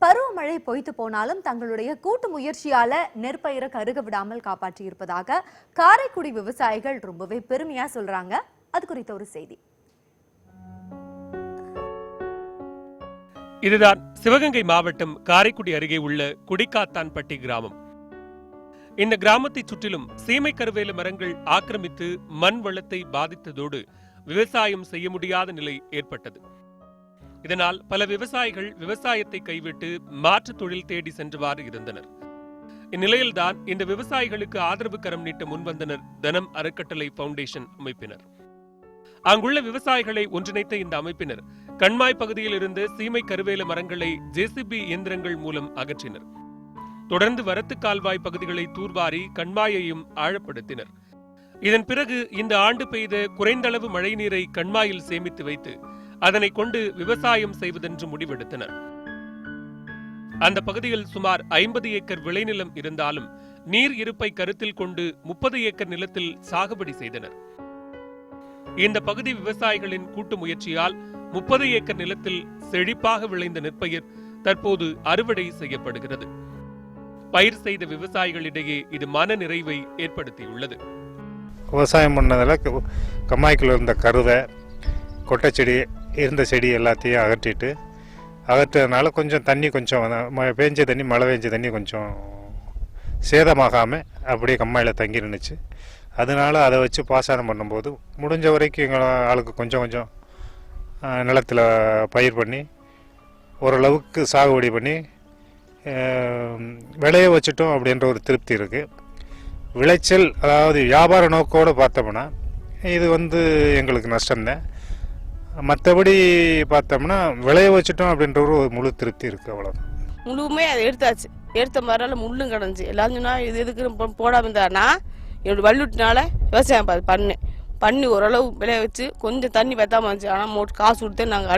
பருவமழை பொய்த்து போனாலும் தங்களுடைய கூட்டு முயற்சியால நெற்பயிரை கருக விடாமல் காப்பாற்றி இருப்பதாக காரைக்குடி விவசாயிகள் ரொம்பவே பெருமையா சொல்றாங்க. அது குறித்த ஒரு செய்தி. இதுதான் சிவகங்கை மாவட்டம் காரைக்குடி அருகே உள்ள குடிக்காத்தான்பட்டி கிராமம். இந்த கிராமத்தை சுற்றிலும் சீமை கருவேல மரங்கள் ஆக்கிரமித்து மண் வளத்தை பாதித்ததோடு விவசாயம் செய்ய முடியாத நிலை ஏற்பட்டது. இதனால் பல விவசாயிகள் விவசாயத்தை கைவிட்டு மாற்று தொழில் தேடி சென்றவாறு இருந்தனர். இந்நிலையில்தான் இந்த விவசாயிகளுக்கு ஆதரவு கரம் நீட்ட முன்வந்தனர் தனம் அறக்கட்டளை பவுண்டேஷன் அமைப்பினர். அங்குள்ள விவசாயிகளை ஒன்றிணைத்த இந்த அமைப்பினர் கண்மாய் பகுதியில் இருந்து சீமை கருவேல மரங்களை ஜேசிபி இயந்திரங்கள் மூலம் அகற்றினர். தொடர்ந்து வரத்து கால்வாய் பகுதிகளை தூர்வாரி கண்மாயையும் ஆழப்படுத்தினர். இதன் பிறகு இந்த ஆண்டு பெய்த குறைந்தளவு மழை நீரை கண்மாயில் சேமித்து வைத்து அதனை கொண்டு விவசாயம் செய்வதென்று முடிவெடுத்தனர். அந்த பகுதியில் சுமார் 50 ஏக்கர் விளைநிலம் இருந்தாலும் நீர் இருப்பை கருத்தில் கொண்டு 30 ஏக்கர் நிலத்தில் சாகுபடி செய்தனர். இந்த பகுதி விவசாயிகளின் கூட்டு முயற்சியால் 30 ஏக்கர் நிலத்தில் செழிப்பாக விளைந்த நெற்பயிர் தற்போது அறுவடை செய்யப்படுகிறது. பயிர் செய்த விவசாயிகளிடையே இது மன நிறைவை ஏற்படுத்தியுள்ளது. விவசாயம் பண்ணதில் கம்மாய்க்குள்ள இருந்த கருவை, கொட்டைச்செடி இருந்த செடி எல்லாத்தையும் அகற்றதுனால கொஞ்சம் தண்ணி, கொஞ்சம் பெஞ்ச தண்ணி, மழை பெஞ்ச தண்ணி கொஞ்சம் சேதமாகாமல் அப்படியே கம்மாயில் தங்கி நின்றுச்சு. அதனால அதை வச்சு பாசனம் பண்ணும்போது முடிஞ்ச வரைக்கும் எங்கள் ஆளுக்கு கொஞ்சம் கொஞ்சம் நிலத்தில் பயிர் பண்ணி ஓரளவுக்கு சாகுபடி பண்ணி விளைய வச்சுட்டோம் அப்படின்ற ஒரு திருப்தி இருக்குது. விளைச்சல், அதாவது வியாபார நோக்கோடு பார்த்தோம்னா இது எங்களுக்கு நஷ்டம்தான். மற்றபடி பார்த்தோம்னா விளைய வச்சுட்டோம் அப்படின்ற ஒரு முழு திருப்தி இருக்குது. அவ்வளோதான். முழுமே அதை எடுத்தாச்சு. எடுத்த மாதிரினால முள்ளும் கிடந்துச்சு. எல்லாரும் சொன்னால் இது எதுக்கு போடாமல் இருந்தானா என்னோட வள்ளுட்டினால விவசாயம் பண்ணி ஓரளவு விளைய வச்சு கொஞ்சம் தண்ணி வெத்தாமல் இருந்துச்சு. ஆனால் காசு கொடுத்து நாங்கள்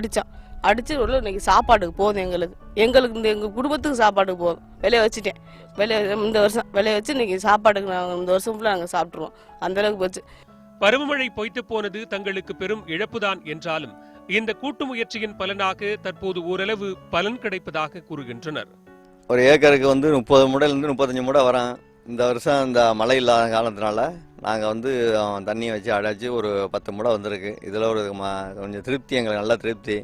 அடித்து ஓரளவு இன்னைக்கு சாப்பாட்டுக்கு போதும். எங்களுக்கு எங்கள் குடும்பத்துக்கு சாப்பாட்டுக்கு போதும். விளைய வச்சுட்டேன். இந்த வருஷம் விளைய வச்சு இன்னைக்கு சாப்பாட்டுக்கு நாங்கள் இந்த வருஷம் ஃபுல்லாக நாங்கள் சாப்பிட்ருவோம். அந்தளவுக்கு போச்சு. பருவமழை பொய்த்து போனது தங்களுக்கு பெரும் இழப்புதான் என்றாலும் இந்த கூட்டு முயற்சியின் பலனாக தற்போது ஓரளவு பலன் கிடைப்பதாக கூறுகின்றனர். ஒரு ஏக்கருக்கு 30 மூடையிலிருந்து 35 மூடை வரோம். இந்த வருஷம் இந்த மழை இல்லாத காலத்தினால நாங்கள் தண்ணியை வச்சு அடைச்சி ஒரு 10 மூடை வந்திருக்கு. இதில் ஒரு கொஞ்சம் திருப்தி, எங்களுக்கு நல்ல திருப்தி.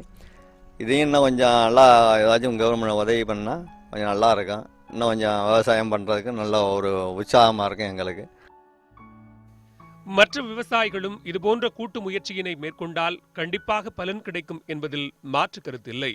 இதையும் இன்னும் கொஞ்சம் நல்லா ஏதாச்சும் கவர்மெண்ட் உதவி பண்ணால் கொஞ்சம் நல்லா இருக்கும். இன்னும் கொஞ்சம் விவசாயம் பண்ணுறதுக்கு நல்ல ஒரு உற்சாகமாக இருக்கும் எங்களுக்கு. மற்ற விவசாயிகளும் இதுபோன்ற கூட்டு முயற்சியினை மேற்கொண்டால் கண்டிப்பாக பலன் கிடைக்கும் என்பதில் மாற்று கருத்தில்லை.